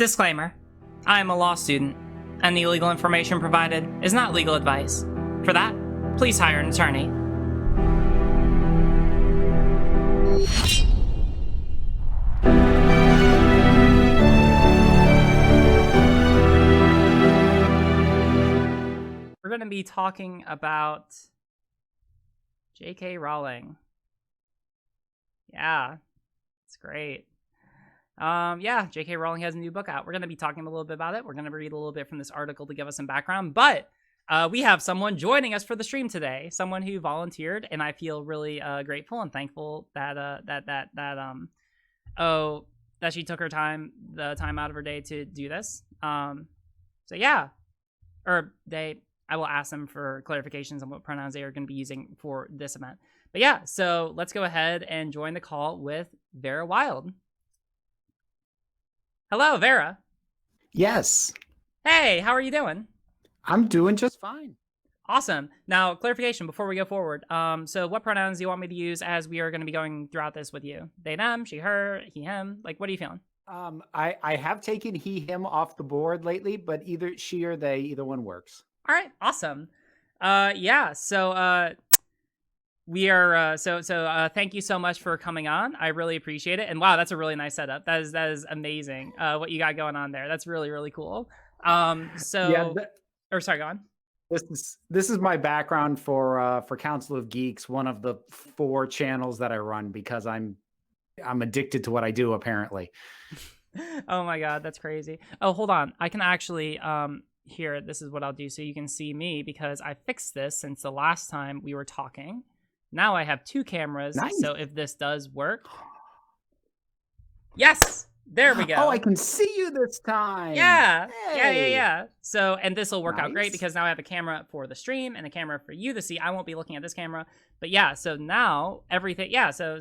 Disclaimer: I am a law student, and the legal information provided is not legal advice. For that, please hire an attorney. We're going to be talking about J.K. Rowling. Yeah, it's great. J.K. Rowling has a new book out. We're going to be talking a little bit about it. We're going to read a little bit from this article to give us some background, but we have someone joining us for the stream today, someone who volunteered, and I feel really grateful and thankful that she took the time out of her day to do this. I will ask them for clarifications on what pronouns they are going to be using for this event. But yeah, so let's go ahead and join the call with Vera Wylde. Hello, Vera. Yes. Hey, how are you doing? I'm doing just fine. Awesome. Now, clarification before we go forward. So what pronouns do you want me to use as we are going to be going throughout this with you? They, them, she, her, he, him. Like, what are you feeling? I have taken he, him off the board lately, but either she or they, either one works. All right, awesome. We are thank you so much for coming on. I really appreciate it. And wow, that's a really nice setup. That is amazing. What you got going on there. That's really, really cool. Sorry, go on. This is my background for Council of Geeks, one of the 4 channels that I run because I'm addicted to what I do apparently. Oh my god, that's crazy. Oh, hold on. I can actually here, this is what I'll do so you can see me because I fixed this since the last time we were talking. Now I have 2 cameras, nice. So if this does work. Yes! There we go. Oh, I can see you this time. Yeah. Hey. Yeah. So, and this will work nice. out great because now I have a camera for the stream and a camera for you to see. I won't be looking at this camera. But yeah, so now everything, yeah, so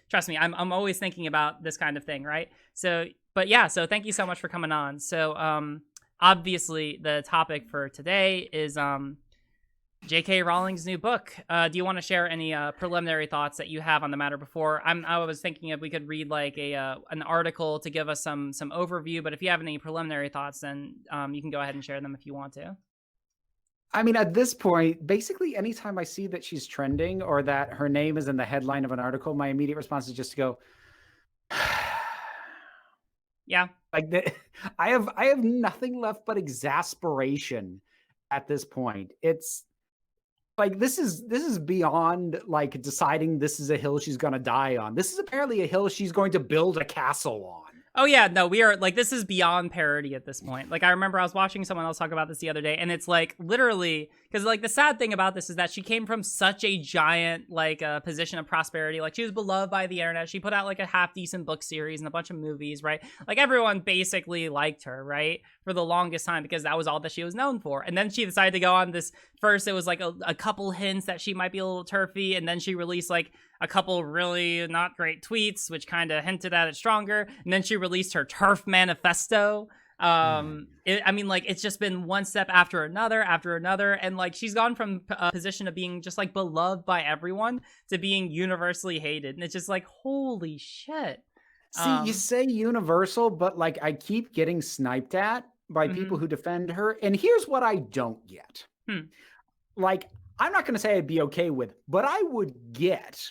trust me, I'm always thinking about this kind of thing, right? So thank you so much for coming on. So, obviously the topic for today is J.K. Rowling's new book. Do you want to share any preliminary thoughts that you have on the matter before? I was thinking if we could read like an article to give us some overview, but if you have any preliminary thoughts, then you can go ahead and share them if you want to. I mean, at this point, basically anytime I see that she's trending or that her name is in the headline of an article, my immediate response is just to go, yeah. Like I have nothing left but exasperation at this point. It's like this is beyond like deciding this is a hill she's gonna die on. This is apparently a hill she's going to build a castle on. Oh yeah, no, we are like, this is beyond parody at this point. Like I remember I was watching someone else talk about this the other day, and it's like literally, because like the sad thing about this is that she came from such a giant like position of prosperity. Like she was beloved by the internet. She put out like a half decent book series and a bunch of movies, right? Like everyone basically liked her, right? For the longest time because that was all that she was known for. And then she decided to go on this, first it was like a couple hints that she might be a little turfy, and then she released like a couple really not great tweets, which kind of hinted at it stronger. And then she released her turf manifesto. It's just been one step after another. And like, she's gone from a position of being just like beloved by everyone to being universally hated. And it's just like, holy shit. See, you say universal, but like I keep getting sniped at by people who defend her. And here's what I don't get. Like, I'm not going to say I'd be okay with, but I would get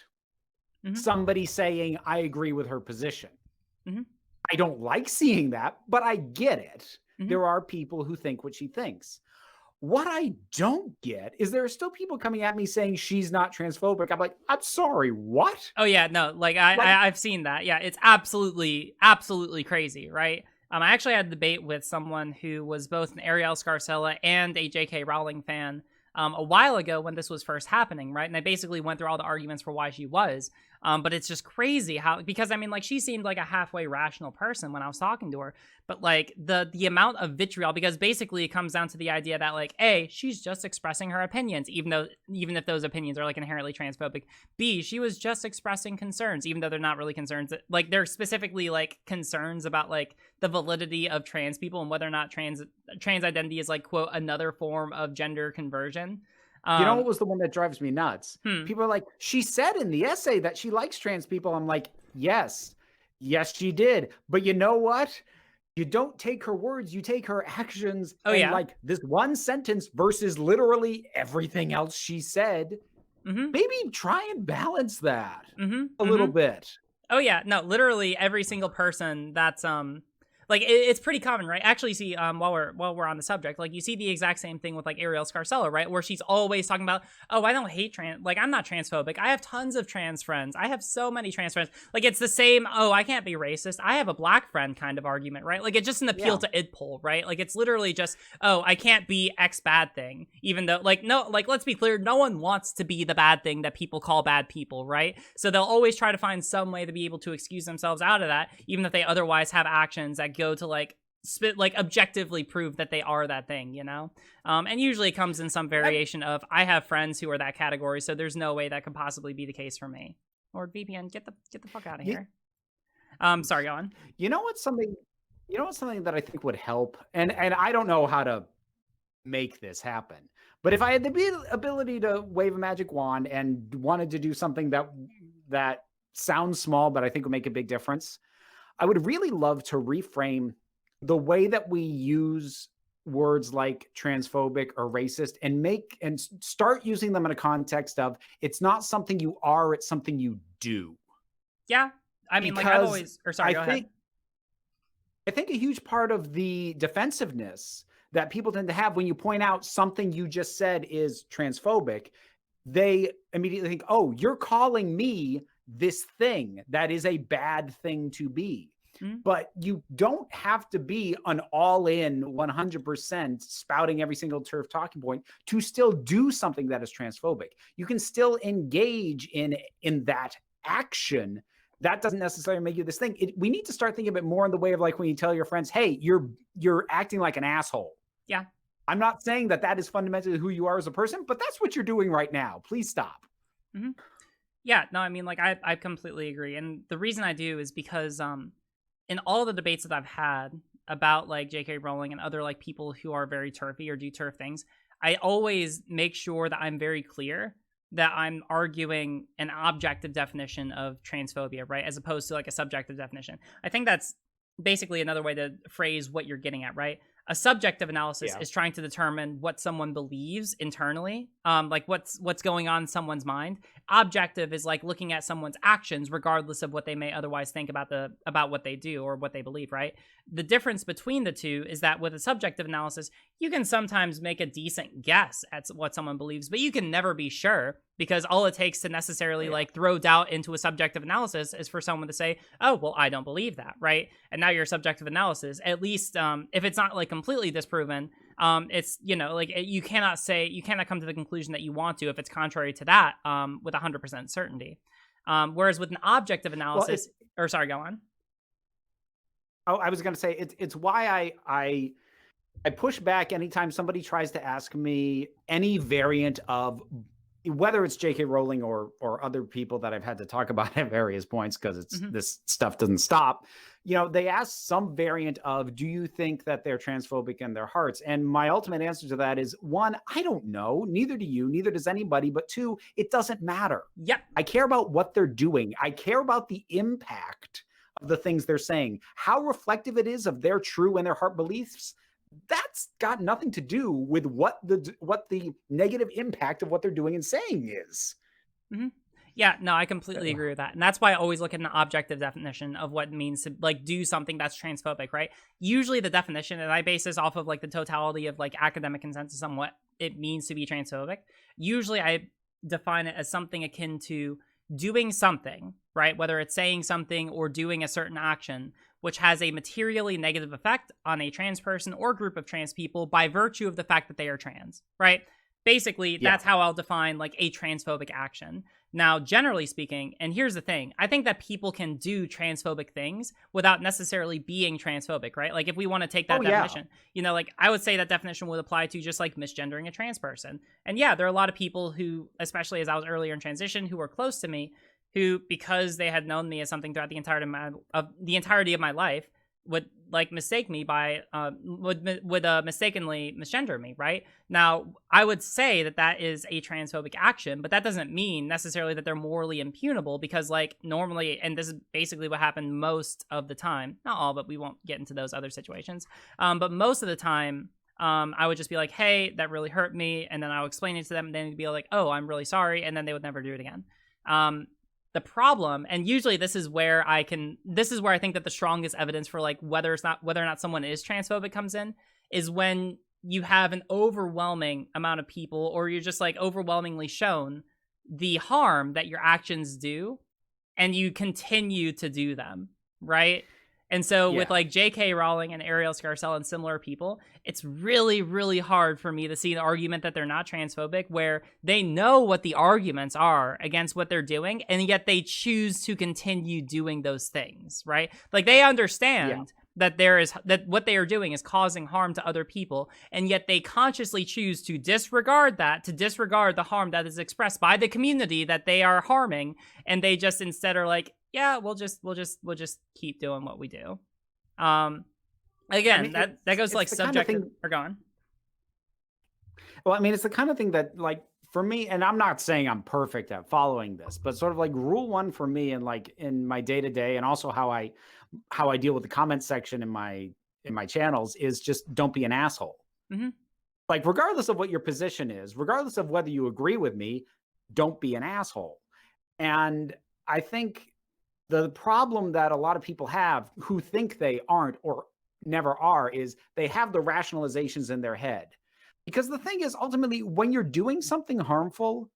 somebody saying, I agree with her position. I don't like seeing that, but I get it. There are people who think what she thinks. What I don't get is there are still people coming at me saying she's not transphobic. I'm like, I'm sorry, what? Oh yeah, no, I've seen that. Yeah, it's absolutely crazy, right? I actually had a debate with someone who was both an Ariel Scarcella and a J.K. Rowling fan a while ago when this was first happening, right? And I basically went through all the arguments for why she was. But it's just crazy how, because I mean, like she seemed like a halfway rational person when I was talking to her, but like the amount of vitriol, because basically it comes down to the idea that like, A, she's just expressing her opinions, even if those opinions are like inherently transphobic. B, she was just expressing concerns, even though they're not really concerns. Like they're specifically like concerns about like the validity of trans people and whether or not trans identity is like, quote, another form of gender conversion. You know what was the one that drives me nuts? People are like, she said in the essay that she likes trans people. I'm like, yes, she did. But you know what? you don't take her words, you take her actions. Oh, And yeah. like this one sentence versus literally everything else she said, maybe try and balance that a little bit. Oh yeah, no, literally every single person that's like it's pretty common, right? Actually, see, while we're on the subject, like you see the exact same thing with like Ariel Scarcella, right? Where she's always talking about, oh, I don't hate trans, like I'm not transphobic. I have tons of trans friends. I have so many trans friends. Like it's the same. Oh, I can't be racist. I have a black friend kind of argument, right? Like it's just an appeal to id poll, right? Like it's literally just, oh, I can't be X bad thing, even though like no, like let's be clear, no one wants to be the bad thing that people call bad people, right? So they'll always try to find some way to be able to excuse themselves out of that, even if they otherwise have actions that go to like objectively prove that they are that thing, you know. And usually it comes in some variation of I have friends who are that category, so there's no way that could possibly be the case for me. Or VPN, get the fuck out of here. Sorry, go on. You know what's something that I think would help, and I don't know how to make this happen, but if I had the ability to wave a magic wand and wanted to do something that sounds small but I think would make a big difference, I would really love to reframe the way that we use words like transphobic or racist and start using them in a context of it's not something you are, it's something you do. Yeah. I mean, because like I've always, or sorry, go ahead. I think a huge part of the defensiveness that people tend to have when you point out something you just said is transphobic, they immediately think, oh, you're calling me this thing that is a bad thing to be. But you don't have to be an all-in 100% spouting every single turf talking point to still do something that is transphobic. You can still engage in that action. That doesn't necessarily make you this thing. We need to start thinking a bit more in the way of like when you tell your friends, hey, you're acting like an asshole. Yeah. I'm not saying that is fundamentally who you are as a person, but that's what you're doing right now. Please stop. Yeah, no, I mean, like I completely agree. And the reason I do is because in all the debates that I've had about like J.K. Rowling and other like people who are very turfy or do turf things, I always make sure that I'm very clear that I'm arguing an objective definition of transphobia, right? As opposed to like a subjective definition. I think that's basically another way to phrase what you're getting at, right? A subjective analysis is trying to determine what someone believes internally, like what's going on in someone's mind. Objective is like looking at someone's actions, regardless of what they may otherwise think about what they do or what they believe, right? The difference between the two is that with a subjective analysis, you can sometimes make a decent guess at what someone believes, but you can never be sure, because all it takes to necessarily like throw doubt into a subjective analysis is for someone to say, oh, well, I don't believe that, right? And now your subjective analysis, at least if it's not like completely disproven, it's, you know, like you cannot come to the conclusion that you want to if it's contrary to that with 100% certainty. Whereas with an objective analysis, or sorry, go on. Oh, I was going to say it's why I push back anytime somebody tries to ask me any variant of whether it's J.K. Rowling or other people that I've had to talk about at various points, because it's this stuff doesn't stop. You know, they ask some variant of, do you think that they're transphobic in their hearts? And my ultimate answer to that is, one, I don't know. Neither do you. Neither does anybody. But two, it doesn't matter. Yep. I care about what they're doing. I care about the impact of the things they're saying, how reflective it is of their true and their heart beliefs. That's got nothing to do with what the negative impact of what they're doing and saying is. Yeah, no, I completely agree with that. And that's why I always look at an objective definition of what it means to like do something that's transphobic, right? Usually the definition, and I base this off of like the totality of like academic consensus on what it means to be transphobic. Usually I define it as something akin to doing something, right? Whether it's saying something or doing a certain action, which has a materially negative effect on a trans person or group of trans people by virtue of the fact that they are trans, right? Basically, that's how I'll define like a transphobic action. Now, generally speaking, and here's the thing, I think that people can do transphobic things without necessarily being transphobic, right? Like if we want to take that definition, you know, like I would say that definition would apply to just like misgendering a trans person. And yeah, there are a lot of people who, especially as I was earlier in transition, who were close to me, who, because they had known me as something throughout the entirety of my life, would like mistake me by would mistakenly misgender me, right? Now, I would say that that is a transphobic action, but that doesn't mean necessarily that they're morally impunable, because like normally, and this is basically what happened most of the time, not all, but we won't get into those other situations, but most of the time, I would just be like, hey, that really hurt me, and then I would explain it to them, and then they'd be like, oh, I'm really sorry, and then they would never do it again. The problem, and usually this is where I think that the strongest evidence for like whether or not someone is transphobic comes in, is when you have an overwhelming amount of people, or you're just like overwhelmingly shown the harm that your actions do, and you continue to do them, right? And so with like J.K. Rowling and Ariel Scarcella and similar people, it's really, really hard for me to see the argument that they're not transphobic, where they know what the arguments are against what they're doing, and yet they choose to continue doing those things, right? Like they understand that that what they are doing is causing harm to other people, and yet they consciously choose to disregard that, to disregard the harm that is expressed by the community that they are harming, and they just instead are like, yeah, we'll just keep doing what we do. Again, I mean, that goes to like subjective. Kind of or gone. Well, I mean, it's the kind of thing that, like, for me, and I'm not saying I'm perfect at following this, but sort of like rule one for me, and like in my day to day, and also how I deal with the comment section in my channels, is just don't be an asshole. Mm-hmm. Like, regardless of what your position is, regardless of whether you agree with me, don't be an asshole. And I think the problem that a lot of people have who think they aren't or never are is they have the rationalizations in their head. Because the thing is, ultimately, when you're doing something harmful,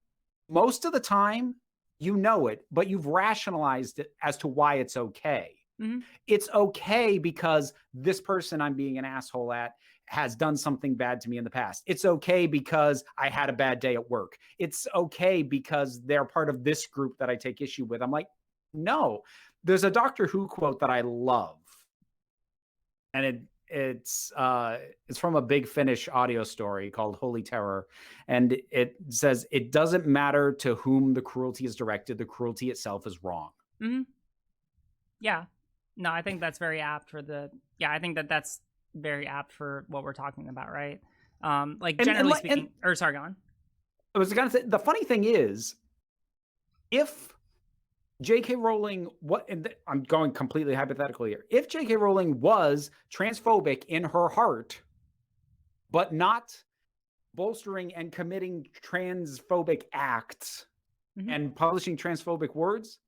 most of the time, you know it, but you've rationalized it as to why it's okay. Mm-hmm. It's okay because this person I'm being an asshole at has done something bad to me in the past. It's okay because I had a bad day at work. It's okay because they're part of this group that I take issue with. I'm like, no. There's a Doctor Who quote that I love, and it's from a Big Finish audio story called Holy Terror, and it says, it doesn't matter to whom the cruelty is directed, the cruelty itself is wrong. Mm-hmm. Yeah. No, I think that's very apt for I think that's very apt for what we're talking about, right? Like generally speaking, or sorry, go on. I was gonna say, the funny thing is, if J.K. Rowling, I'm going completely hypothetical here. If J.K. Rowling was transphobic in her heart, but not bolstering and committing transphobic acts and publishing transphobic words,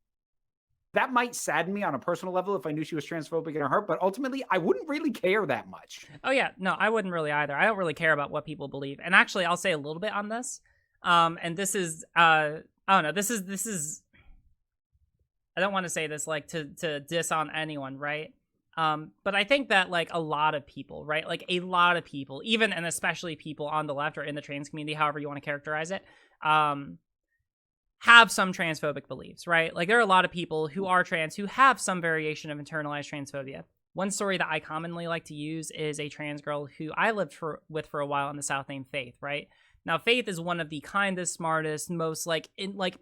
that might sadden me on a personal level if I knew she was transphobic in her heart, but ultimately, I wouldn't really care that much. Oh, yeah. No, I wouldn't really either. I don't really care about what people believe. And actually, I'll say a little bit on this. And this is, I don't know, this is, I don't want to say this like to diss on anyone, right? But I think that like a lot of people, right? Like a lot of people, even and especially people on the left or in the trans community, however you want to characterize it, have some transphobic beliefs, right? Like there are a lot of people who are trans who have some variation of internalized transphobia. One story that I commonly like to use is a trans girl who I lived with for a while in the South named Faith, right? Now, Faith is one of the kindest, smartest, most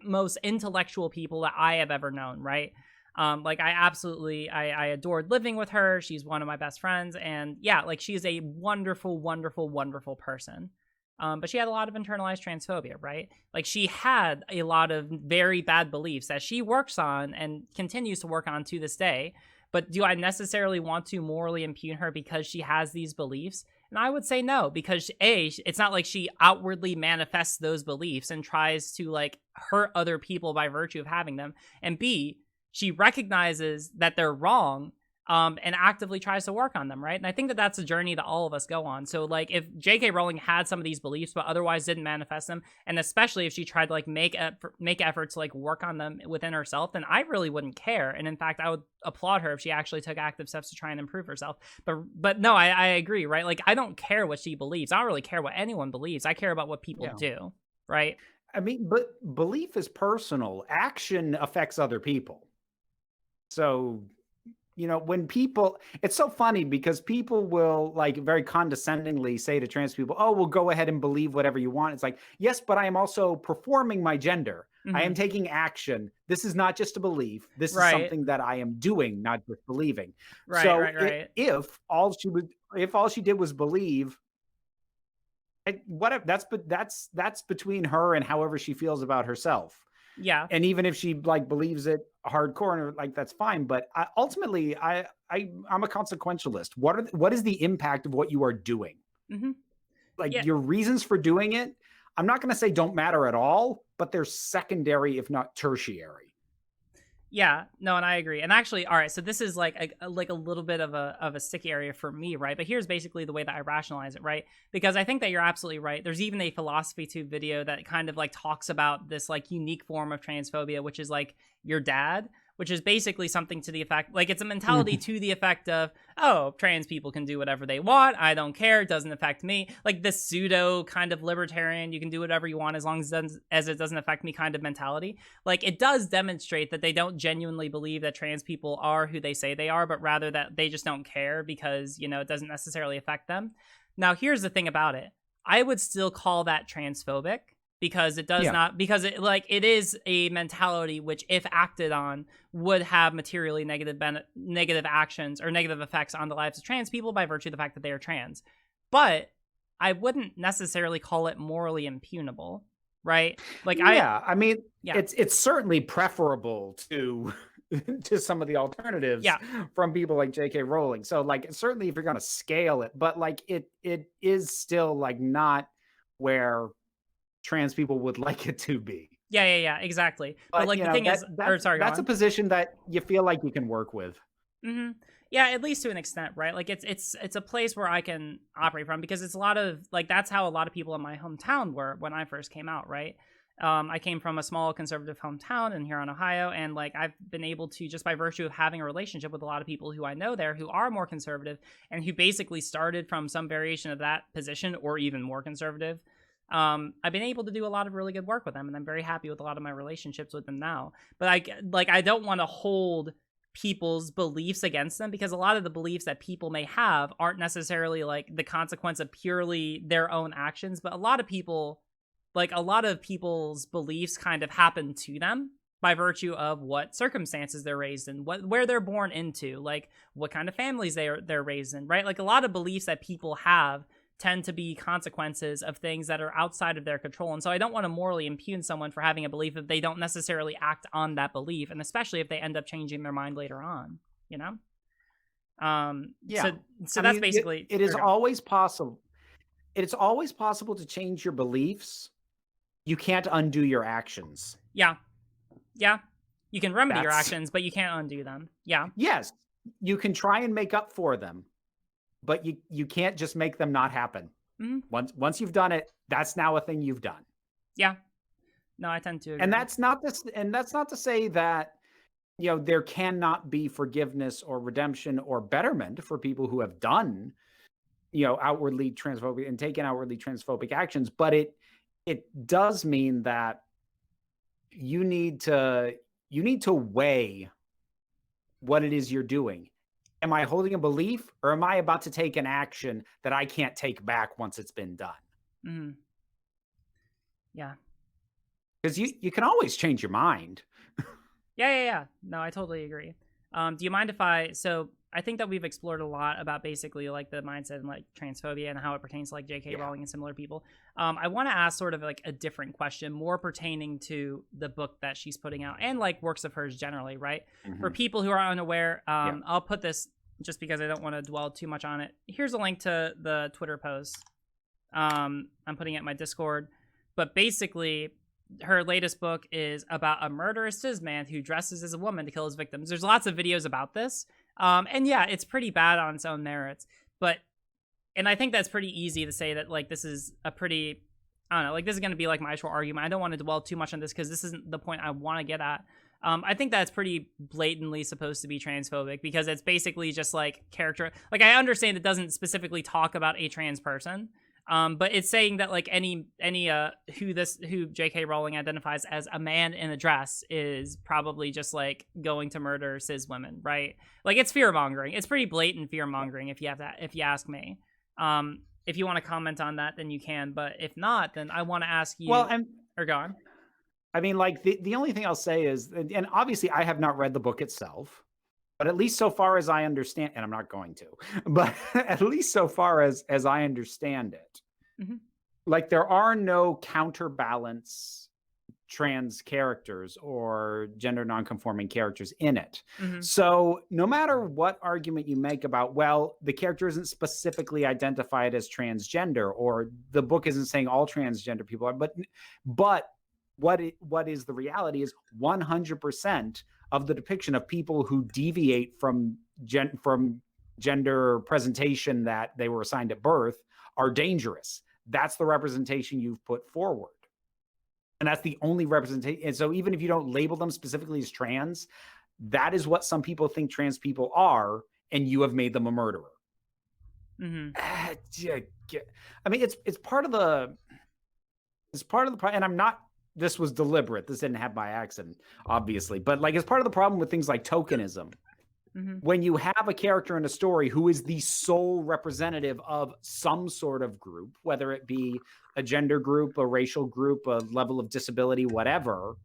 most intellectual people that I have ever known, right? Like I adored living with her. She's one of my best friends, and yeah, like she is a wonderful, wonderful, wonderful person. But she had a lot of internalized transphobia, right? Like she had a lot of very bad beliefs that she works on and continues to work on to this day. But do I necessarily want to morally impugn her because she has these beliefs? And I would say no, because A, it's not like she outwardly manifests those beliefs and tries to like hurt other people by virtue of having them. And B, she recognizes that they're wrong and actively tries to work on them, right? And I think that that's a journey that all of us go on. So like if J.K. Rowling had some of these beliefs but otherwise didn't manifest them, and especially if she tried to like make efforts to like work on them within herself, then I really wouldn't care. And in fact, I would applaud her if she actually took active steps to try and improve herself. But no, I agree, right? Like I don't care what she believes. I don't really care what anyone believes. I care about what people do, right? I mean, but belief is personal. Action affects other people. So when people, it's so funny because people will like very condescendingly say to trans people, oh, well, go ahead and believe whatever you want. It's like, yes, but I am also performing my gender. I am taking action. This is not just a belief. This is something that I am doing, not just believing. Right. If all she did was believe, that's between her and however she feels about herself. Yeah. And even if she like believes it hardcore, like that's fine. But ultimately, I'm a consequentialist. What is the impact of what you are doing? Like your reasons for doing it, I'm not going to say don't matter at all, but they're secondary, if not tertiary. Yeah, no, and I agree. And actually, all right, so this is like a little bit of a sticky area for me, right? But here's basically the way that I rationalize it, right? Because I think that you're absolutely right. There's even a philosophy tube video that kind of like talks about this like unique form of transphobia, which is like your dad, which is basically something to the effect, like it's a mentality to the effect of, oh, trans people can do whatever they want. I don't care. It doesn't affect me. Like this pseudo kind of libertarian, you can do whatever you want as long as it doesn't affect me kind of mentality. Like it does demonstrate that they don't genuinely believe that trans people are who they say they are, but rather that they just don't care because, it doesn't necessarily affect them. Now, here's the thing about it. I would still call that transphobic. Because it does not, because it is a mentality which, if acted on, would have materially negative actions or negative effects on the lives of trans people by virtue of the fact that they are trans. But I wouldn't necessarily call it morally impugnable, right? Like it's certainly preferable to some of the alternatives from people like J.K. Rowling. So like certainly if you're going to scale it, but like it is still like not where trans people would like it to be. Yeah, exactly. But like the thing is, that's a position that you feel like you can work with. Yeah, at least to an extent, right? Like it's a place where I can operate from because it's a lot of like that's how a lot of people in my hometown were when I first came out, right? I came from a small conservative hometown in here in Ohio, and like I've been able to, just by virtue of having a relationship with a lot of people who I know there who are more conservative and who basically started from some variation of that position or even more conservative. I've been able to do a lot of really good work with them, and I'm very happy with a lot of my relationships with them now. But I don't want to hold people's beliefs against them because a lot of the beliefs that people may have aren't necessarily like the consequence of purely their own actions, but a lot of people's beliefs kind of happen to them by virtue of what circumstances they're raised in, where they're born into, like what kind of families they're raised in, right? Like a lot of beliefs that people have tend to be consequences of things that are outside of their control. And so I don't want to morally impugn someone for having a belief if they don't necessarily act on that belief, and especially if they end up changing their mind later on, So that's basically it is always possible. It is always possible to change your beliefs. You can't undo your actions. Yeah. You can remedy your actions, but you can't undo them. Yeah. Yes. You can try and make up for them, but you can't just make them not happen. Once you've done it, that's now a thing you've done. Yeah. No, I tend to agree. And that's not to say that there cannot be forgiveness or redemption or betterment for people who have done outwardly transphobic and taken outwardly transphobic actions, but it does mean that you need to weigh what it is you're doing. Am I holding a belief, or am I about to take an action that I can't take back once it's been done? Yeah. Because you can always change your mind. Yeah. No, I totally agree. Do you mind if so I think that we've explored a lot about basically like the mindset and like transphobia and how it pertains to like J.K. Rowling and similar people. I want to ask sort of like a different question, more pertaining to the book that she's putting out and like works of hers generally, right? For people who are unaware, I'll put this just because I don't want to dwell too much on it. Here's a link to the Twitter post. I'm putting it in my Discord. But basically, her latest book is about a murderous cis man who dresses as a woman to kill his victims. There's lots of videos about this. And yeah, it's pretty bad on its own merits, and I think that's pretty easy to say that like this is a pretty, I don't know, like this is going to be like my short argument. I don't want to dwell too much on this because this isn't the point I want to get at. I think that's pretty blatantly supposed to be transphobic because it's basically just like character. Like I understand it doesn't specifically talk about a trans person, But it's saying that like any who J.K. Rowling identifies as a man in a dress is probably just like going to murder cis women, right? Like it's fear mongering. It's pretty blatant fear mongering if you ask me. If you want to comment on that, then you can. But if not, then I want to ask you. Well, or go on. I mean, like the only thing I'll say is, and obviously I have not read the book itself, but at least so far as I understand, and I'm not going to, but at least so far as I understand it, like there are no counterbalance trans characters or gender nonconforming characters in it. So no matter what argument you make about, well, the character isn't specifically identified as transgender, or the book isn't saying all transgender people are, but what is the reality is 100% of the depiction of people who deviate from gender presentation that they were assigned at birth are dangerous. That's the representation you've put forward. And that's the only representation. And so even if you don't label them specifically as trans, that is what some people think trans people are, and you have made them a murderer. I mean, it's part of the, and I'm not, this was deliberate. This didn't happen by accident, obviously, but like it's part of the problem with things like tokenism. When you have a character in a story who is the sole representative of some sort of group, whether it be a gender group, a racial group, a level of disability, whatever,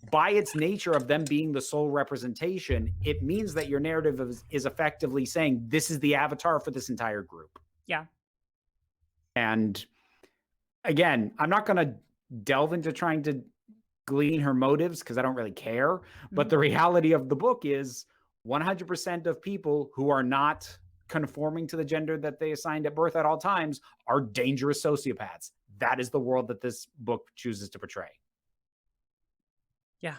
by its nature of them being the sole representation, it means that your narrative is effectively saying this is the avatar for this entire group. Yeah. And again, I'm not going to delve into trying to glean her motives because I don't really care. But the reality of the book is 100% of people who are not conforming to the gender that they assigned at birth at all times are dangerous sociopaths. That is the world that this book chooses to portray. Yeah.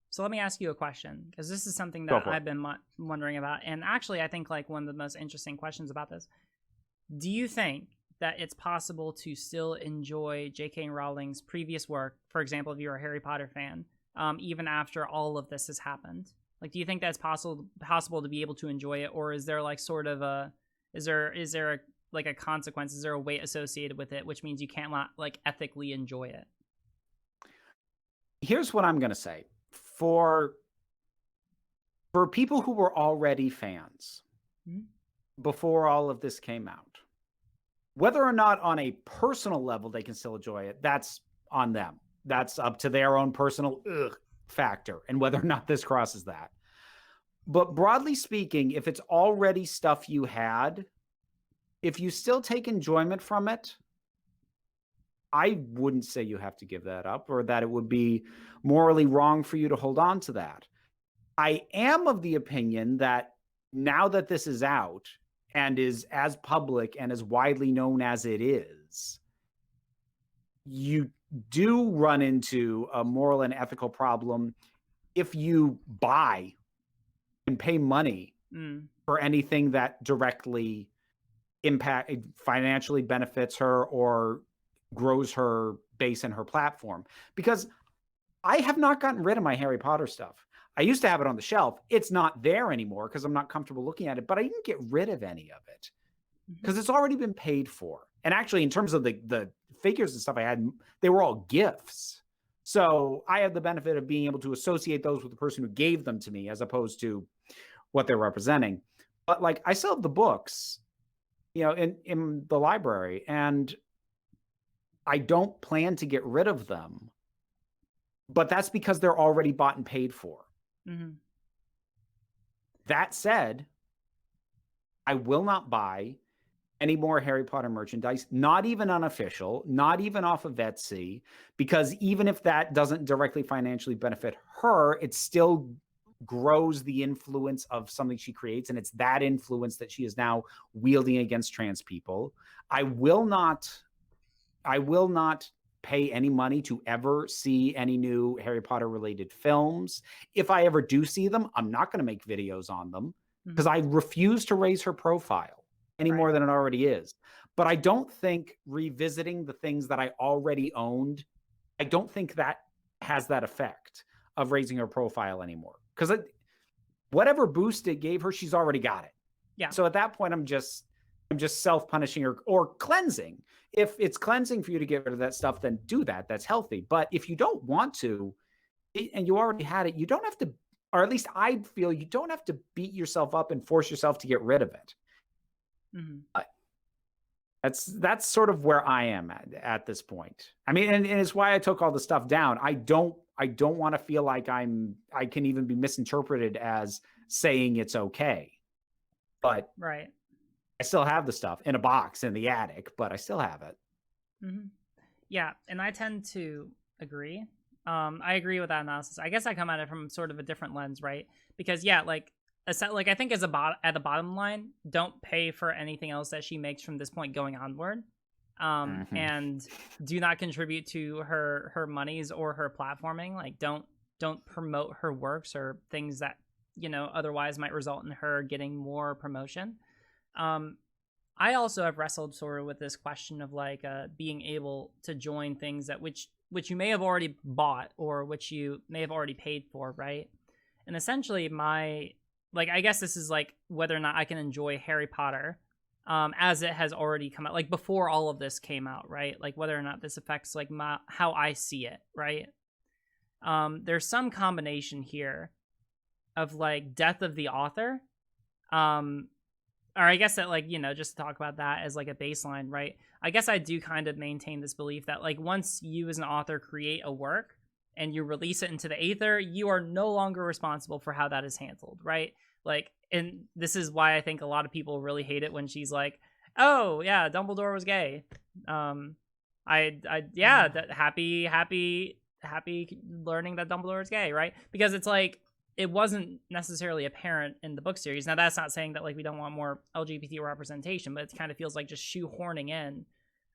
So let me ask you a question, because this is something that I've been wondering about. And actually, I think like one of the most interesting questions about this. Do you think that it's possible to still enjoy J.K. Rowling's previous work, for example, if you're a Harry Potter fan, even after all of this has happened? Like, do you think that's possible to be able to enjoy it, or is there like sort of is there like a consequence? Is there a weight associated with it, which means you can't like ethically enjoy it? Here's what I'm going to say. For people who were already fans before all of this came out, whether or not on a personal level they can still enjoy it, that's on them. That's up to their own personal factor and whether or not this crosses that. But broadly speaking, if it's already stuff you had, if you still take enjoyment from it, I wouldn't say you have to give that up, or that it would be morally wrong for you to hold on to that. I am of the opinion that now that this is out and is as public and as widely known as it is, you do run into a moral and ethical problem if you buy and pay money for anything that directly financially benefits her or grows her base and her platform. Because I have not gotten rid of my Harry Potter stuff. I used to have it on the shelf. It's not there anymore because I'm not comfortable looking at it, but I didn't get rid of any of it because it's already been paid for. And actually, in terms of the figures and stuff I had, they were all gifts. So I have the benefit of being able to associate those with the person who gave them to me as opposed to what they're representing. But like, I still have the books, in the library, and I don't plan to get rid of them, but that's because they're already bought and paid for. That said, I will not buy any more Harry Potter merchandise, not even unofficial, not even off of Etsy, because even if that doesn't directly financially benefit her, it still grows the influence of something she creates, and it's that influence that she is now wielding against trans people. I will not pay any money to ever see any new Harry Potter related films. If I ever do see them, I'm not going to make videos on them because I refuse to raise her profile any more than it already is. But I don't think revisiting the things that I already owned, I don't think that has that effect of raising her profile anymore. Because whatever boost it gave her, she's already got it. Yeah. So at that point, I'm just self-punishing or cleansing. If it's cleansing for you to get rid of that stuff, then do that. That's healthy. But if you don't want to, and you already had it, you don't have to, or at least I feel you don't have to beat yourself up and force yourself to get rid of it. That's sort of where I am at this point. I mean, and it's why I took all the stuff down. I don't want to feel like I can even be misinterpreted as saying it's okay. But right. I still have the stuff in a box in the attic, but I still have it. Yeah, and I tend to agree. I agree with that analysis. I guess I come at it from sort of a different lens, right? Because yeah, like I think at the bottom line, don't pay for anything else that she makes from this point going onward, and do not contribute to her monies or her platforming. Like don't promote her works or things that otherwise might result in her getting more promotion. I also have wrestled sort of with this question of like being able to join things that which you may have already bought or which you may have already paid for, right? And essentially I guess this is like whether or not I can enjoy Harry Potter as it has already come out, like before all of this came out, right? Like whether or not this affects like how I see it, right? There's some combination here of like death of the author, or I guess that like, just to talk about that as like a baseline, right? I guess I do kind of maintain this belief that like once you as an author create a work and you release it into the aether, you are no longer responsible for how that is handled, right? Like, and this is why I think a lot of people really hate it when she's like, "Oh yeah, Dumbledore was gay." Happy learning that Dumbledore is gay, right? Because it's like it wasn't necessarily apparent in the book series. Now that's not saying that like we don't want more LGBT representation, but it kind of feels like just shoehorning in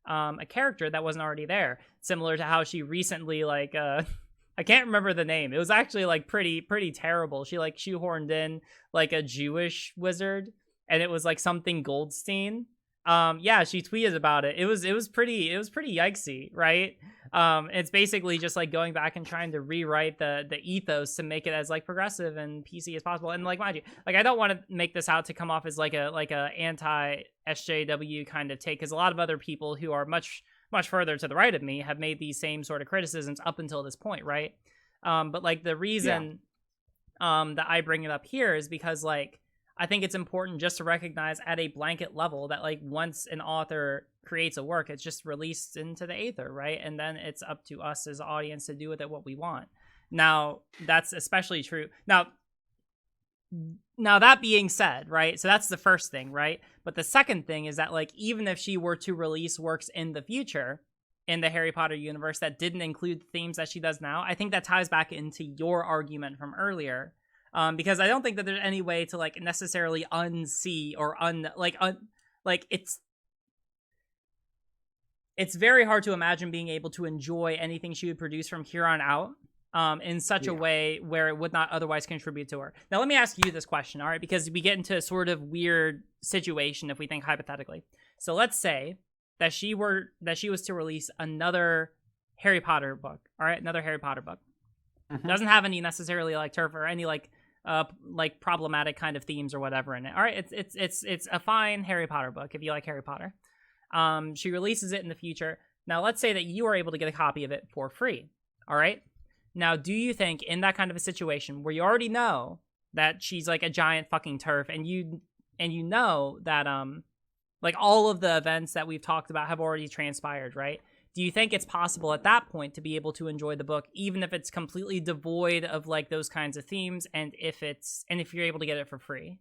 a character that wasn't already there. Similar to how she recently like I can't remember the name. It was actually like pretty terrible. She like shoehorned in like a Jewish wizard, and it was like something Goldstein. Yeah, she tweeted about it. It was pretty yikesy, right? It's basically just like going back and trying to rewrite the ethos to make it as like progressive and PC as possible. And like mind you, like I don't want to make this out to come off as like a anti SJW kind of take, because a lot of other people who are much further to the right of me have made these same sort of criticisms up until this point, right? But like the reason that I bring it up here is because like I think it's important just to recognize at a blanket level that like once an author creates a work, it's just released into the aether, right? And then it's up to us as the audience to do with it what we want. Now, that's especially true. Now that being said, right? So that's the first thing, right? But the second thing is that like even if she were to release works in the future in the Harry Potter universe that didn't include the themes that she does now, I think that ties back into your argument from earlier. Because I don't think that there's any way to like necessarily unsee or it's very hard to imagine being able to enjoy anything she would produce from here on out in such a way where it would not otherwise contribute to her. Now, let me ask you this question, all right? Because we get into a sort of weird situation if we think hypothetically. So let's say that she was to release another Harry Potter book, all right? Another Harry Potter book. Doesn't have any necessarily like turf or any like problematic kind of themes or whatever in it. All right, it's a fine Harry Potter book if you like Harry Potter. She releases it in the future. Now let's say that you are able to get a copy of it for free. All right. Now, do you think in that kind of a situation where you already know that she's like a giant fucking turf and you know that like all of the events that we've talked about have already transpired, right? Do you think it's possible at that point to be able to enjoy the book, even if it's completely devoid of like those kinds of themes, and if you're able to get it for free?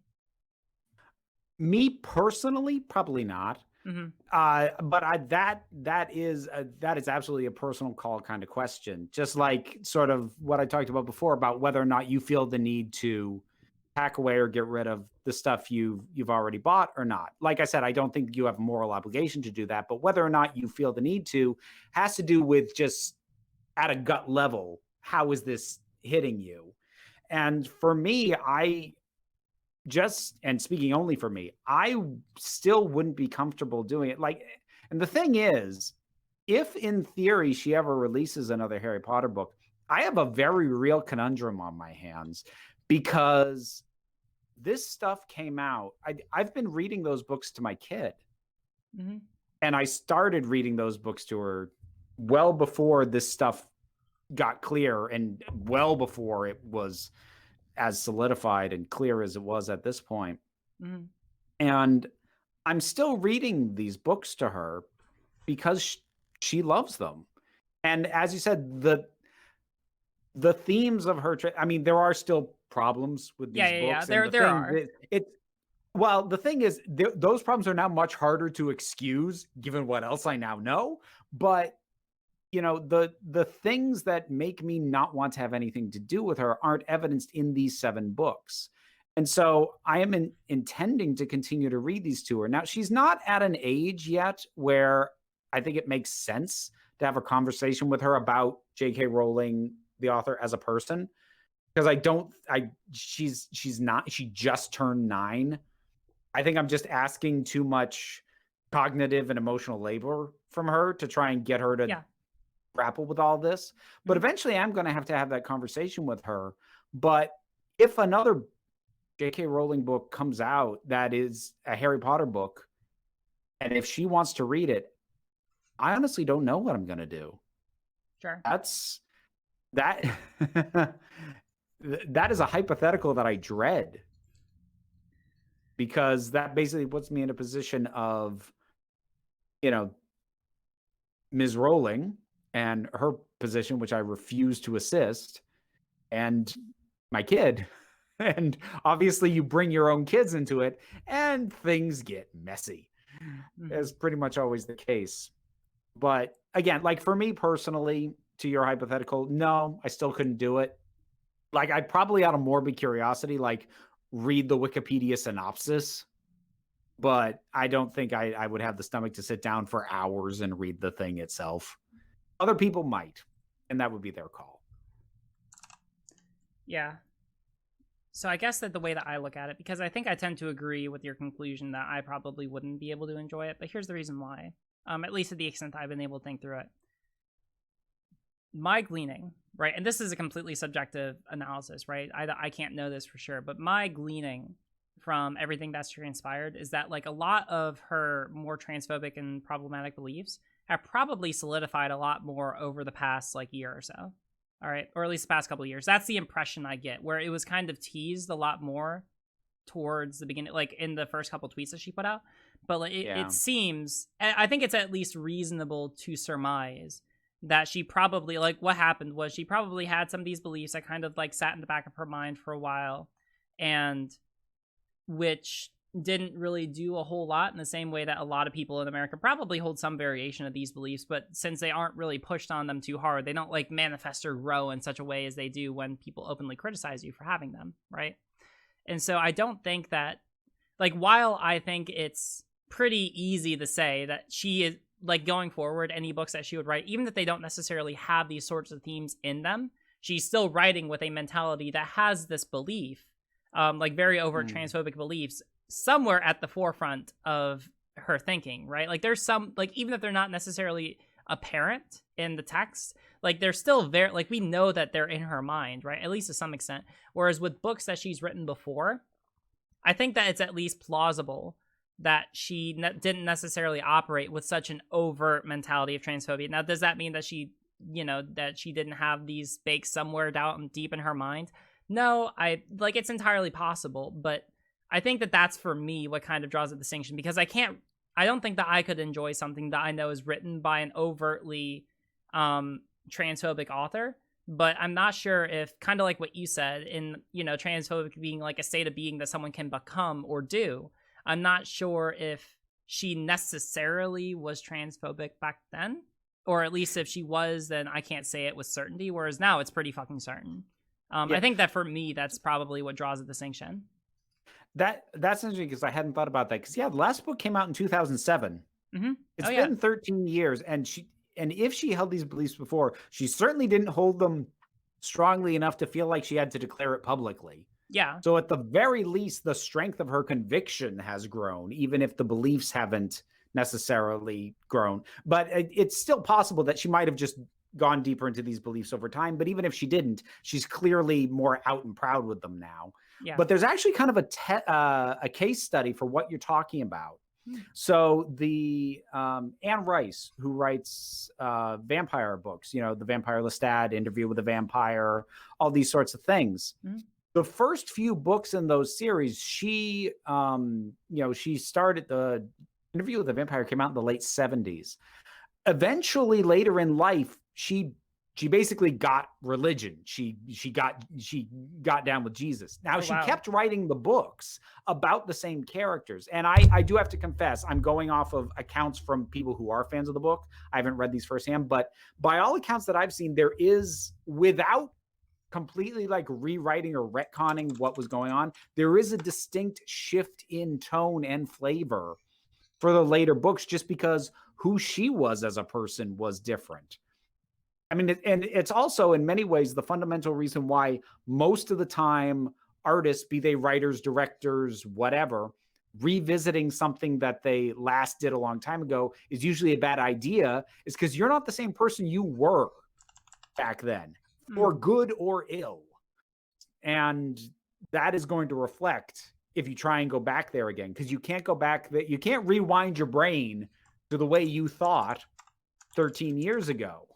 Me personally, probably not. But that is absolutely a personal call kind of question. Just like sort of what I talked about before about whether or not you feel the need to pack away or get rid of the stuff you've already bought or not. Like I said, I don't think you have a moral obligation to do that, but whether or not you feel the need to has to do with just at a gut level, how is this hitting you? And for me, and speaking only for me, I still wouldn't be comfortable doing it. Like, and the thing is, if in theory she ever releases another Harry Potter book, I have a very real conundrum on my hands because this stuff came out. I've been reading those books to my kid. Mm-hmm. And I started reading those books to her well before this stuff got clear and well before it was as solidified and clear as it was at this point. Mm-hmm. And I'm still reading these books to her because she loves them. And as you said, the themes of her, I mean, there are still problems with these books. Yeah. And There are. Well, the thing is, those problems are now much harder to excuse given what else I now know. But the things that make me not want to have anything to do with her aren't evidenced in these 7 books. And so I am intending to continue to read these to her. Now, she's not at an age yet where I think it makes sense to have a conversation with her about J.K. Rowling, the author, as a person, because she just turned 9. I think I'm just asking too much cognitive and emotional labor from her to try and get her to grapple with all this. But eventually I'm going to have that conversation with her. But if another J.K. Rowling book comes out that is a Harry Potter book, and if she wants to read it, I honestly don't know what I'm going to do. Sure. That's that. That is a hypothetical that I dread, because that basically puts me in a position of, Ms. Rowling and her position, which I refuse to assist, and my kid. And obviously you bring your own kids into it and things get messy, as pretty much always the case. But again, like for me personally, to your hypothetical, no, I still couldn't do it. Like I'd probably, out of morbid curiosity, like read the Wikipedia synopsis, but I don't think I would have the stomach to sit down for hours and read the thing itself. Other people might, and that would be their call. Yeah. So I guess that the way that I look at it, because I think I tend to agree with your conclusion that I probably wouldn't be able to enjoy it, but here's the reason why. At least to the extent I've been able to think through it. My gleaning, right, and this is a completely subjective analysis, right? I can't know this for sure, but my gleaning from everything that's transpired is that like a lot of her more transphobic and problematic beliefs have probably solidified a lot more over the past like year or so. All right, or at least the past couple of years. That's the impression I get, where it was kind of teased a lot more towards the beginning, like in the first couple tweets that she put out. But like, it seems, I think it's at least reasonable to surmise that she probably, like what happened was she probably had some of these beliefs that kind of like sat in the back of her mind for a while, and which didn't really do a whole lot in the same way that a lot of people in America probably hold some variation of these beliefs, but since they aren't really pushed on them too hard, they don't like manifest or grow in such a way as they do when people openly criticize you for having them, right? And so I don't think that, like, while I think it's pretty easy to say that she is, like, going forward, any books that she would write, even if they don't necessarily have these sorts of themes in them, she's still writing with a mentality that has this belief, like very overt transphobic beliefs, somewhere at the forefront of her thinking, right? Like there's some, like, even if they're not necessarily apparent in the text, like they're still very, like we know that they're in her mind, right? At least to some extent. Whereas with books that she's written before, I think that it's at least plausible that she didn't necessarily operate with such an overt mentality of transphobia. Now, does that mean that she, that she didn't have these baked somewhere down deep in her mind? No, it's entirely possible, but I think that that's, for me, what kind of draws a distinction, because I don't think that I could enjoy something that I know is written by an overtly transphobic author, but I'm not sure if, kind of like what you said, in, transphobic being like a state of being that someone can become or do, I'm not sure if she necessarily was transphobic back then, or at least if she was, then I can't say it with certainty, whereas now it's pretty fucking certain. I think that for me, that's probably what draws a distinction. That's interesting, because I hadn't thought about that. Because the last book came out in 2007. Mm-hmm. It's been 13 years, and if she held these beliefs before, she certainly didn't hold them strongly enough to feel like she had to declare it publicly. Yeah. So at the very least, the strength of her conviction has grown, even if the beliefs haven't necessarily grown. But it's still possible that she might have just gone deeper into these beliefs over time. But even if she didn't, she's clearly more out and proud with them now. Yeah. But there's actually kind of a case study for what you're talking about. So the Anne Rice, who writes vampire books, you know, The Vampire Lestat, Interview with a Vampire, all these sorts of things. The first few books in those series, she, you know, she started the Interview with a Vampire came out in the late 70s. Eventually, later in life, she basically got religion. She got down with Jesus. Now she kept writing the books about the same characters. And I do have to confess, I'm going off of accounts from people who are fans of the book. I haven't read these firsthand, but by all accounts that I've seen, there is, without completely like rewriting or retconning what was going on, there is a distinct shift in tone and flavor for the later books, just because who she was as a person was different. I mean, and it's also in many ways the fundamental reason why most of the time artists, be they writers, directors, whatever, revisiting something that they last did a long time ago is usually a bad idea, is because you're not the same person you were back then, for good or ill. And that is going to reflect if you try and go back there again, because you can't go back, that you can't rewind your brain to the way you thought 13 years ago.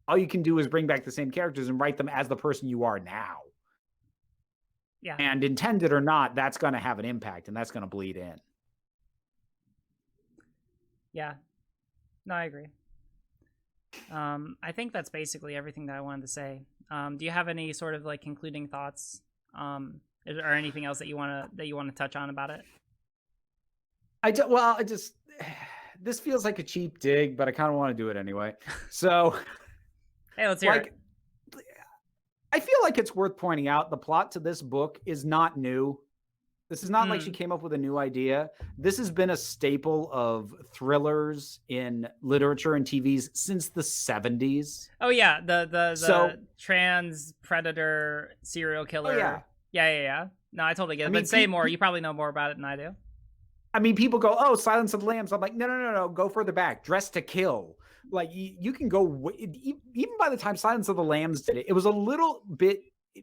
All you can do is bring back the same characters and write them as the person you are now. Yeah. And intended or not, that's going to have an impact, and that's going to bleed in. Yeah. No, I agree. I think that's basically everything that I wanted to say. Do you have any sort of like concluding thoughts, or anything else that you want to touch on about it? This feels like a cheap dig, but I kind of want to do it anyway. So, hey, let's hear it. I feel like it's worth pointing out the plot to this book is not new. This is not like she came up with a new idea. This has been a staple of thrillers in literature and TVs since the 70s. Oh yeah, the trans predator serial killer. Oh, yeah. No, I totally get it. But say more. You probably know more about it than I do. I mean, people go, "Oh, Silence of the Lambs." I'm like, no. Go further back. Dress to Kill. Like you can go even by the time Silence of the Lambs did it, it was a little bit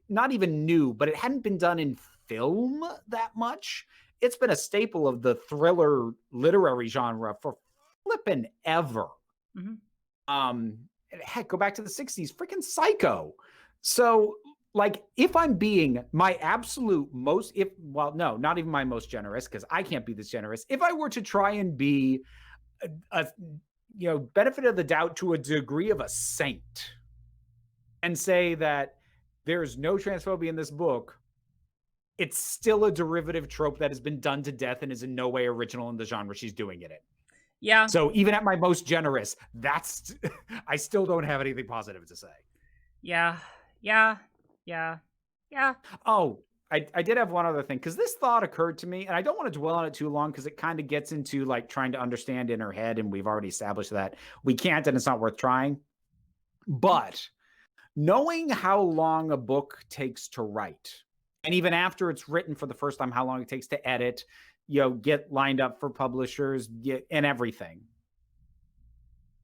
not even new, but it hadn't been done in film that much. It's been a staple of the thriller literary genre for flippin' ever. Heck, go back to the 60s, freaking Psycho. So, like, if I'm being my absolute most, no, not even my most generous, because I can't be this generous. If I were to try and be a benefit of the doubt to a degree of a saint and say that there's no transphobia in this book, it's still a derivative trope that has been done to death and is in no way original in the genre she's doing it in. Yeah. So even at my most generous, I still don't have anything positive to say. Yeah. Oh, I did have one other thing, because this thought occurred to me, and I don't want to dwell on it too long because it kind of gets into like trying to understand in her head, and we've already established that we can't, and it's not worth trying. But knowing how long a book takes to write, and even after it's written for the first time, how long it takes to edit, get lined up for publishers, and everything.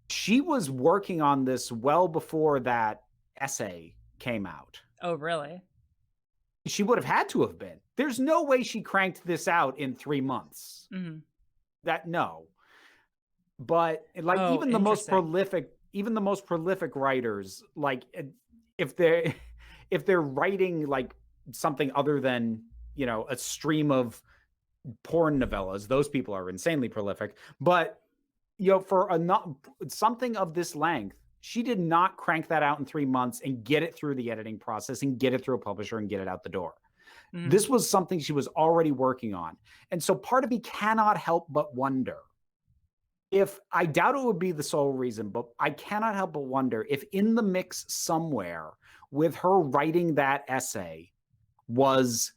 She was working on this well before that essay came out. Oh, really? She would have had to have been. There's no way she cranked this out in 3 months. No. But like even the most prolific writers, like if they're writing like something other than, a stream of porn novellas, those people are insanely prolific. But for something of this length, she did not crank that out in 3 months and get it through the editing process and get it through a publisher and get it out the door. This was something she was already working on. And so part of me cannot help but wonder if, I doubt it would be the sole reason, but I cannot help but wonder if in the mix somewhere with her writing that essay was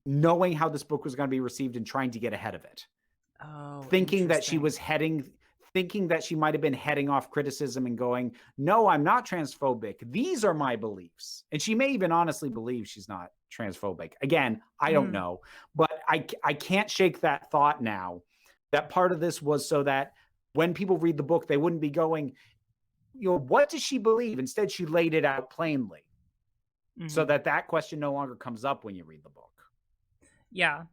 knowing how this book was going to be received and trying to get ahead of it. Oh, thinking that she might have been heading off criticism and going, no, I'm not transphobic. These are my beliefs. And she may even honestly believe she's not transphobic. Again, I don't know, but I can't shake that thought now that part of this was so that when people read the book, they wouldn't be going, what does she believe? Instead, she laid it out plainly so that question no longer comes up when you read the book. Yeah.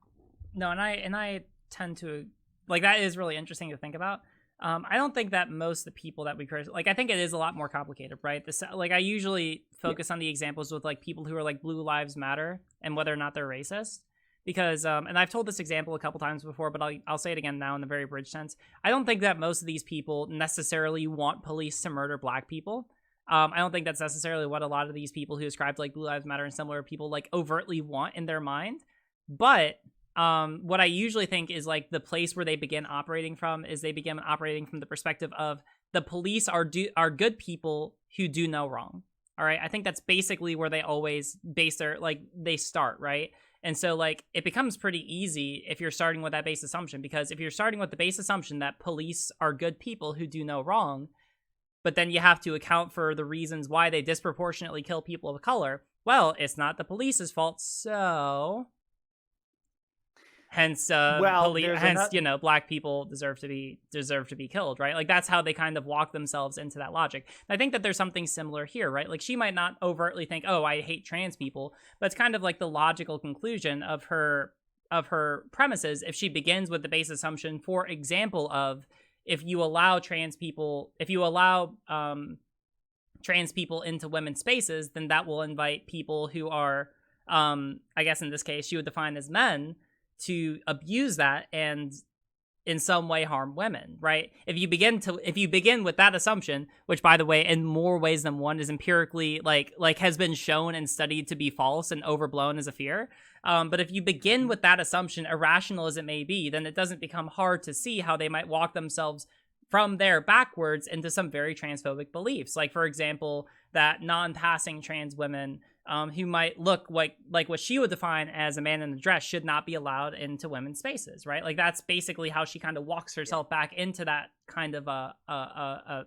No, and I tend to like that is really interesting to think about. I don't think that most of the people that we like, I think it is a lot more complicated, right? This, like, I usually focus on the examples with like people who are like Blue Lives Matter and whether or not they're racist, because and I've told this example a couple times before, but I'll say it again now in the very bridge sense. I don't think that most of these people necessarily want police to murder black people. I don't think that's necessarily what a lot of these people who ascribe to like Blue Lives Matter and similar people like overtly want in their mind, but what I usually think is like the place where they begin operating from is they begin operating from the perspective of the police are good people who do no wrong. All right. I think that's basically where they always base their, like, they start, right? And so like it becomes pretty easy if you're starting with that base assumption, because if you're starting with the base assumption that police are good people who do no wrong, but then you have to account for the reasons why they disproportionately kill people of color, well, it's not the police's fault. So hence, you know, black people deserve to be killed, right? Like that's how they kind of walk themselves into that logic. And I think that there's something similar here, right? Like she might not overtly think, "Oh, I hate trans people," but it's kind of like the logical conclusion of her premises if she begins with the base assumption, for example, of if you allow trans people into women's spaces, then that will invite people who are, I guess in this case, she would define as men, to abuse that and in some way harm women, right? If you begin with that assumption, which by the way, in more ways than one is empirically like has been shown and studied to be false and overblown as a fear. But if you begin with that assumption, irrational as it may be, then it doesn't become hard to see how they might walk themselves from there backwards into some very transphobic beliefs. Like, for example, that non-passing trans women who might look like what she would define as a man in a dress should not be allowed into women's spaces, right? Like that's basically how she kind of walks herself back into that kind of a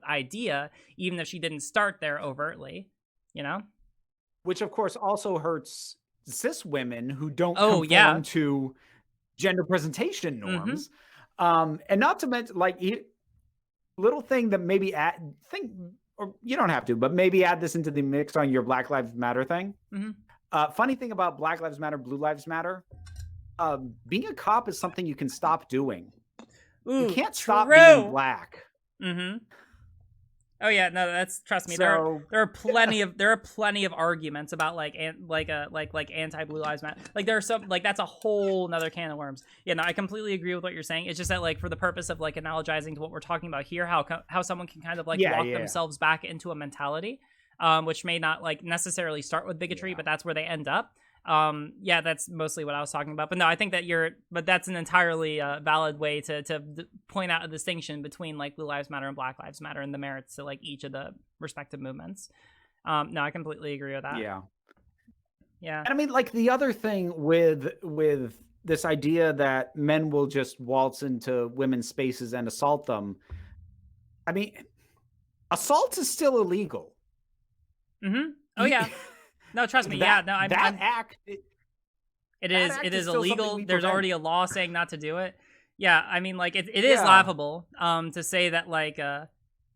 idea, even if she didn't start there overtly, you know? Which of course also hurts cis women who don't conform to gender presentation norms. And not to mention, like, little thing that maybe or you don't have to, but maybe add this into the mix on your Black Lives Matter thing. Funny thing about Black Lives Matter, Blue Lives Matter, being a cop is something you can stop doing. Ooh, you can't stop being black. Oh yeah, no, that's, trust me. So, there are plenty of arguments about like anti Blue Lives Matter. Like there are some, like that's a whole nother can of worms. Yeah, no, I completely agree with what you're saying. It's just that like for the purpose of like analogizing to what we're talking about here, how someone can kind of like walk themselves back into a mentality, which may not like necessarily start with bigotry, but that's where they end up. Yeah, that's mostly what I was talking about. But no, I think that but that's an entirely valid way to point out a distinction between like Blue Lives Matter and Black Lives Matter and the merits to like each of the respective movements. No, I completely agree with that. Yeah. And I mean, like the other thing with this idea that men will just waltz into women's spaces and assault them. I mean, assault is still illegal. Oh yeah. No, trust me. It is illegal. There's already a law saying not to do it. Yeah, I mean, like it is laughable to say that, like,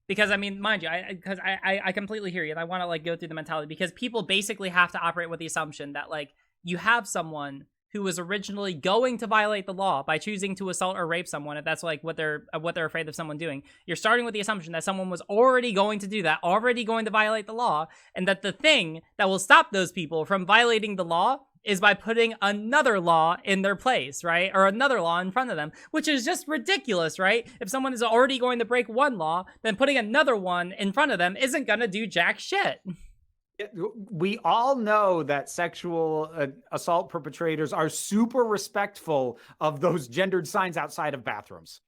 because I mean, mind you, I completely hear you, and I want to like go through the mentality, because people basically have to operate with the assumption that like you have someone who was originally going to violate the law by choosing to assault or rape someone, if that's like what they're afraid of someone doing. You're starting with the assumption that someone was already going to do that, already going to violate the law, and that the thing that will stop those people from violating the law is by putting another law in their place, right? Or another law in front of them, which is just ridiculous, right? If someone is already going to break one law, then putting another one in front of them isn't gonna do jack shit. We all know that sexual assault perpetrators are super respectful of those gendered signs outside of bathrooms.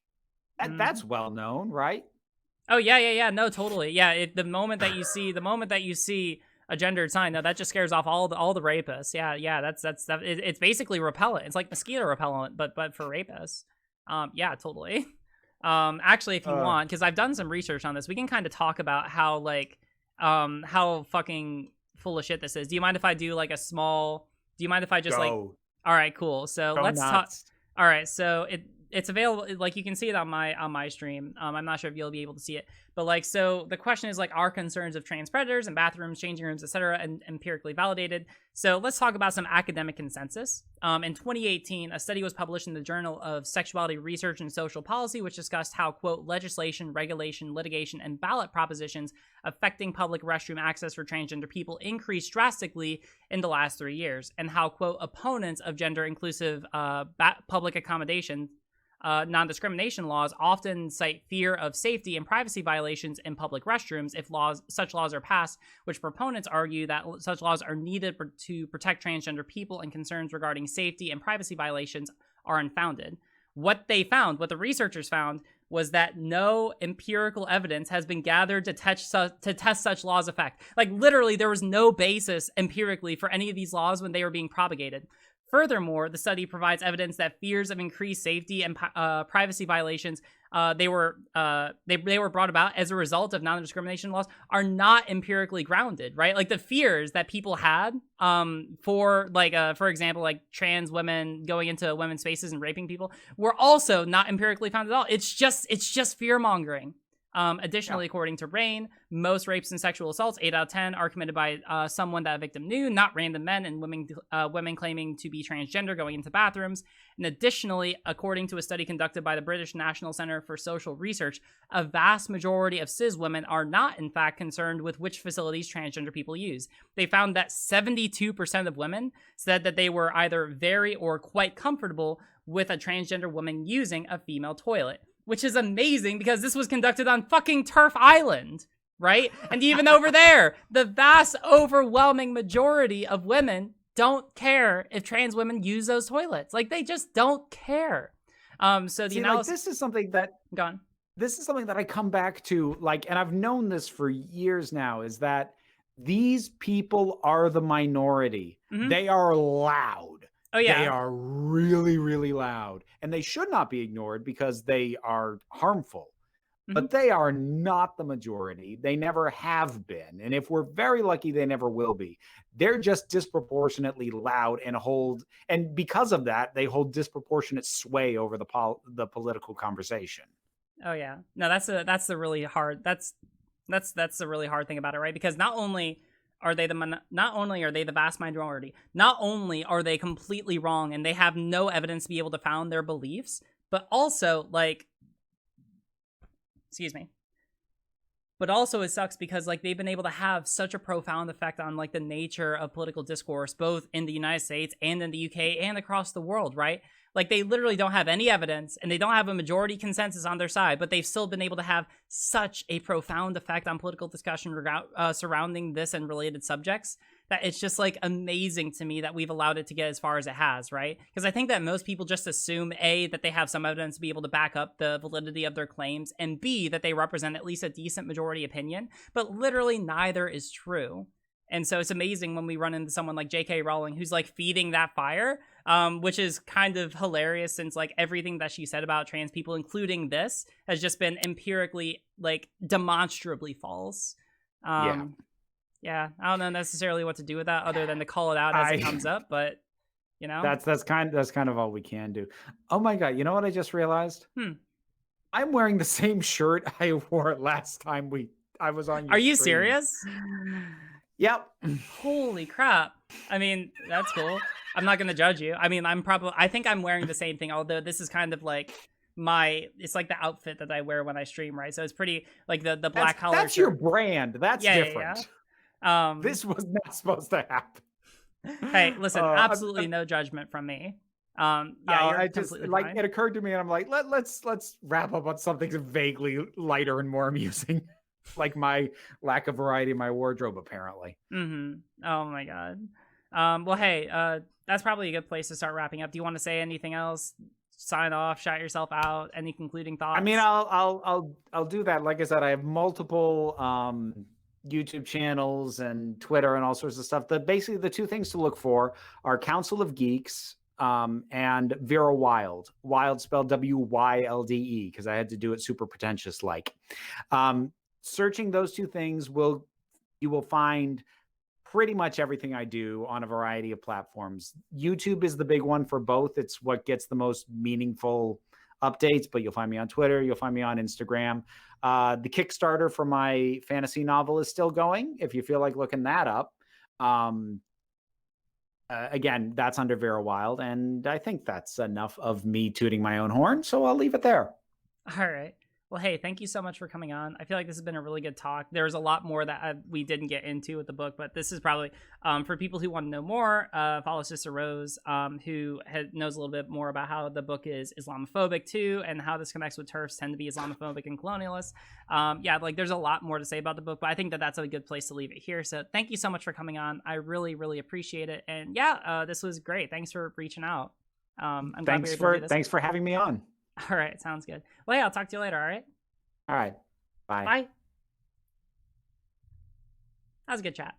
That's well known, right? Oh yeah. No, totally. Yeah, the moment that you see a gendered sign, no, that just scares off all the rapists. Yeah. That's it's basically repellent. It's like mosquito repellent, but for rapists. Yeah, totally. Actually, if you want, because I've done some research on this, we can kind of talk about how like how fucking full of shit this is. Do you mind if I do like do you mind if I just like, all right, cool. So let's talk. All right. So it's available, like you can see it on my stream. I'm not sure if you'll be able to see it, but like, so the question is like, are concerns of trans predators in bathrooms, changing rooms, etc., and empirically validated? So let's talk about some academic consensus. In 2018, a study was published in the Journal of Sexuality Research and Social Policy, which discussed how, quote, legislation, regulation, litigation, and ballot propositions affecting public restroom access for transgender people increased drastically in the last 3 years, and how, quote, opponents of gender-inclusive public accommodation non-discrimination laws often cite fear of safety and privacy violations in public restrooms if such laws are passed, which proponents argue that such laws are needed to protect transgender people, and concerns regarding safety and privacy violations are unfounded. What the researchers found, was that no empirical evidence has been gathered to test such laws' effect. Like, literally, there was no basis empirically for any of these laws when they were being propagated. Furthermore, the study provides evidence that fears of increased safety and privacy violations they were brought about as a result of non-discrimination laws are not empirically grounded, right? Like the fears that people had for example, like trans women going into women's spaces and raping people were also not empirically founded at all. It's just fear mongering. Additionally, according to Rain, most rapes and sexual assaults, 8 out of 10, are committed by someone that a victim knew, not random men and women claiming to be transgender going into bathrooms. And additionally, according to a study conducted by the British National Centre for Social Research, a vast majority of cis women are not, in fact, concerned with which facilities transgender people use. They found that 72% of women said that they were either very or quite comfortable with a transgender woman using a female toilet. Which is amazing because this was conducted on fucking Turf Island, right? And even over there, the vast overwhelming majority of women don't care if trans women use those toilets. Like, they just don't care. So the analysis... this is something that... Gone. This is something that I come back to, like, and I've known this for years now, is that these people are the minority. Mm-hmm. They are loud. Oh, yeah. They are really, really loud, and they should not be ignored because they are harmful. Mm-hmm. But they are not the majority. They never have been. And if we're very lucky, they never will be. They're just disproportionately loud and because of that, they hold disproportionate sway over the political conversation. Oh, yeah. No, that's the really hard, that's the really hard thing about it, right? Because not only are they the vast minority, not only are they completely wrong and they have no evidence to be able to found their beliefs, but also, like, but also it sucks because, like, they've been able to have such a profound effect on, like, the nature of political discourse, both in the United States and in the UK and across the world, right? Like, they literally don't have any evidence and they don't have a majority consensus on their side, but they've still been able to have such a profound effect on political discussion surrounding this and related subjects that it's just, like, amazing to me that we've allowed it to get as far as it has, right? Because I think that most people just assume, A, that they have some evidence to be able to back up the validity of their claims, and B, that they represent at least a decent majority opinion, but literally neither is true. And so it's amazing when we run into someone like J.K. Rowling who's, like, feeding that fire, which is kind of hilarious since, like, everything that she said about trans people, including this, has just been empirically, like, demonstrably false. Yeah, I don't know necessarily what to do with that other than to call it out as it comes up, but, you know. That's kind of all we can do. Oh my God, you know what I just realized? I'm wearing the same shirt I wore last time I was on your Are you stream. Serious? Yep. Holy crap. I mean, that's cool. I'm not going to judge you. I mean, I think I'm wearing the same thing, although this is kind of like it's like the outfit that I wear when I stream, right? So it's pretty, like, the black collar That's shirt. your brand. That's different. Yeah. This was not supposed to happen. Hey, listen, absolutely no judgment from me. I just, like, fine. It occurred to me and I'm like, let's wrap up on something vaguely lighter and more amusing. Like my lack of variety in my wardrobe, apparently. Mm-hmm. Oh my God. Well, hey, that's probably a good place to start wrapping up. Do you want to say anything else? Sign off, shout yourself out. Any concluding thoughts? I mean, I'll do that. Like I said, I have multiple YouTube channels and Twitter and all sorts of stuff. Basically the two things to look for are Council of Geeks and Vera Wylde. Wylde spelled W-Y-L-D-E because I had to do it super pretentious like. Searching those two things you will find pretty much everything I do on a variety of platforms. YouTube is the big one for both. It's what gets the most meaningful updates, but you'll find me on Twitter. You'll find me on Instagram. The Kickstarter for my fantasy novel is still going, if you feel like looking that up. Again, that's under Vera Wylde, and I think that's enough of me tooting my own horn, so I'll leave it there. All right. Well, hey, thank you so much for coming on. I feel like this has been a really good talk. There's a lot more that we didn't get into with the book, but this is probably for people who want to know more. Follow Sister Rose, who knows a little bit more about how the book is Islamophobic too, and how this connects with TERFs tend to be Islamophobic and colonialist. Yeah, like there's a lot more to say about the book, but I think that that's a good place to leave it here. So thank you so much for coming on. I really, really appreciate it. And yeah, this was great. Thanks for reaching out. Thanks for having me on. All right, sounds good. Well, yeah, I'll talk to you later, all right? All right. Bye. Bye. That was a good chat.